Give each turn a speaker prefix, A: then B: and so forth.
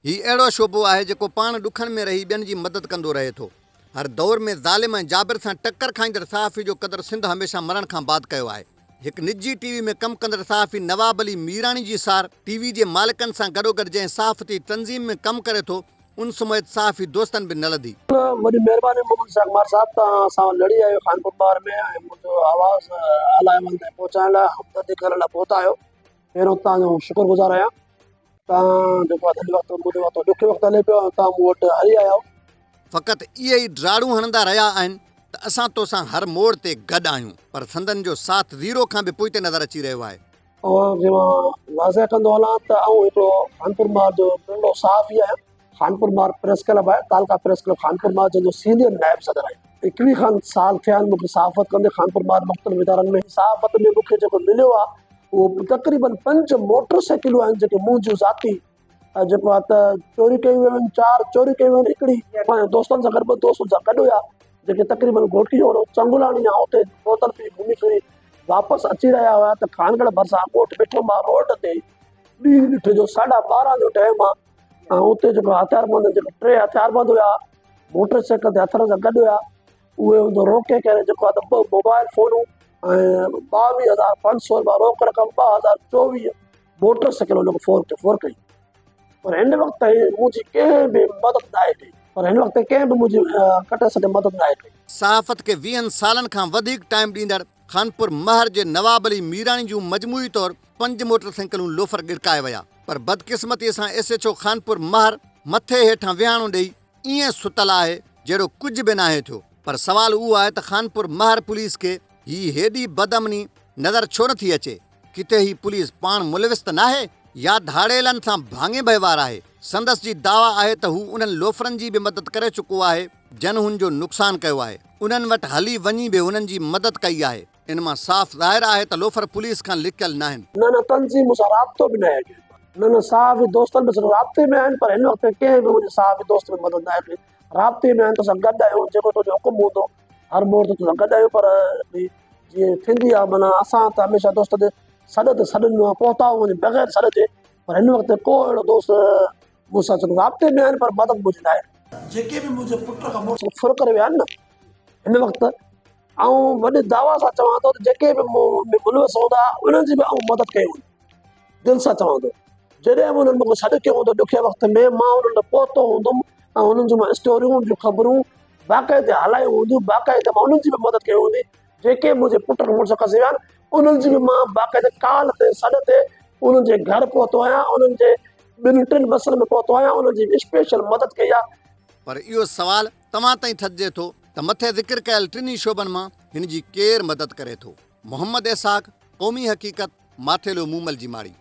A: ही अहिड़ो शोबो आहे जेको पाण ॾुखनि में रही ॿियनि जी मदद कंदो रहे थो। हर दौर में ज़ालिम ऐं जाबिर सां टक्कर खाईंदड़ सहाफ़ी जो क़दुरु सिंध हमेशह मरण खां बाद कयो आहे। हिकु निजी टीवी में कमु कंदड़ सहाफ़ी नवाब अली मीराणी जी सार टीवी जे मालिकनि सां गॾोगॾु जंहिं सहाफ़ती तंज़ीम में कमु करे थो, उन सुमैत सहाफ़ी दोस्तनि बि न लधी।
B: वॾी महिरबानी मोहम्मद शाहकुमार साहब, तव्हां असां लड़ी आहियो खानपुर बार में ऐं मुंहिंजो आवाज़ु अलाए वञ ताईं पहुचाइण लाइ हमदर्दी करण लाइ पहुता आहियो। पहिरियों तव्हांजो शुक्रगुज़ार आहियां। तव्हां जेको आहे हिन वक़्तु मुंहिंजे वक़्तु ॾुखियो वक़्तु हले पियो ऐं तव्हां मूं वटि हली आया आहियो।
A: फ़क़ति इहे ई ड्राड़ू हणंदा रहिया आहिनि त असां तोसां हर मोड़ ते गॾु आहियूं, पर संदन जो साथ ज़ीरो खां बि पोइ ते नज़र अची रहियो आहे।
B: जे मां वाज़े कंदो हलां त आउं हिकिड़ो खानपुर मार जो नंढो सहाफ़ी आहियां। खानपुर मार प्रेस क्लब आहे, तालका प्रेस क्लब खानपुर मार, जंहिंजो सीनियर नायब सदर आहियां। 21 खनि साल थिया आहिनि मूंखे सहाफ़त कंदे खानपुर मार मुख़्तलिफ़ इदारनि में। सहाफ़त में मूंखे जेको मिलियो आहे उहो तक़रीबन 5 मोटरसाइकिलूं आहिनि जेके मुंहिंजूं ज़ाती जेको आहे त चोरी कयूं वियूं आहिनि, 4 चोरी कयूं आहिनि। हिकिड़ी पंहिंजे दोस्तनि सां गॾु 2 दोस्तनि सां गॾु हुया जेके तक़रीबन घोटकी जो चंगुलाणी आहे, उते बोतल पी घुमी फिरी वापसि अची रहिया हुआ त खानगढ़ भरिसां ॻोठ ॾिठो मां रोड ते। ॾींहुं ॾिठ जो 12:30 जो टाइम आहे ऐं उते जेको हथियारबंद जेके 3 हथियारबंद हुया मोटरसाइकिल ते हथनि सां गॾु हुया, उहे उते रोके करे जेको आहे त 2 मोबाइल फ़ोनूं ऐं 22,500 रुपया रोक रक़म, 2024 मोटरसाइकिल हुनखे फोर कई। पर हिन वक़्तु ताईं मुंहिंजी कंहिं बि मदद न आहे कई। पर हिन वक़्तु कंहिं बि मुंहिंजी कटे सटे मदद न आहे कई।
A: सहाफ़त खे 20 सालनि खां वधीक टाइम ॾींदड़ खानपुर महर जे नवाब अली मीराणी जूं मजमूई तौरु 5 मोटरसाइकिलूं लोफर गिरकाए विया। पर बदकिस्मतीअ सां SHO खानपुर महर मथे हेठां विहाणो ॾेई ईअं सुतल आहे जहिड़ो कुझु बि नाहे थियो। पर सवाल उहो आहे त खानपुर महर पुलिस खे ही हेॾी बदअमनी नज़र छो नथी अचे? किथे ही पुलिस पाण मुलविस त नाहे या धाड़ेलनि सां भाङे वहिंवार आहे? संदसि जी दावा आहे त हू उन्हनि लोफरनि जी बि मदद करे चुको आहे जन हुन जो नुक़सानु कयो आहे। उन्हनि वटि हली वञी बि हुननि जी मदद कई आहे। इन मां साफ़ ज़ाहिर आहे त लोफर पुलिस खां लिकियल न आहिनि।
B: न तंज़ीम सां राब्तो बि न आहे। न सहाफ़ी दोस्तनि में सिर्फ़ु राब्ते में आहिनि, पर हिन वक़्तु कंहिं बि मुंहिंजे सहाफ़ी दोस्त में मदद न आहे कई। राब्ते में आहिनि, तोसां गॾु आहियूं, जेको तुंहिंजो हुकुम हूंदो हर मोड़ ते तोसां गॾु आहियूं। पर जीअं थींदी आहे माना असां त हमेशह दोस्त ते सॾ ते सॾंदो आहे, पहुता वञे बग़ैर सॾ ते। पर हिन वक़्तु को अहिड़ो दोस्त मूंसां सिर्फ़ु राब्ते में आहिनि, पर मदद मुंहिंजी न आहे। जेके बि मुंहिंजे पुट खां मोटरसाइकिल फुर करे विया आहिनि न हिन वक़्तु, ऐं वॾे दावा सां चवां थो त जेके बि मुलविस हूंदा उन्हनि जी बि मदद कई हूंदी। दिलि सां चवां थो, जॾहिं बि उन्हनि मूंखे सॾु कयो हूंदो ॾुखे वक़्त में, मां उन्हनि वटि पहुतो हूंदुमि ऐं उन्हनि जूं मां स्टोरियूं जूं ख़बरूं बाक़ाइदे हलायूं हूंदियूं, बाक़ाइदे मां उन्हनि जी बि मदद कई हूंदी। जेके मुंहिंजे पुट खे मुड़ुस फसी विया आहिनि उन्हनि जी बि मां बाक़ाइदे कॉल ते सॾ ते उन्हनि जे घर पहुतो आहियां, उन्हनि जे 2-3 बसनि में पहुतो आहियां, उन्हनि जी स्पेशल मदद कई आहे।
A: पर इहो सवाल तव्हां ताईं थजिजे थो त मथे ज़िक्र कयल 3 शोबनि मां हिन जी केरु मदद करे थो? मोहम्मद इसाक़, क़ौमी हक़ीक़त, माथेलो मूमल जी माड़ी।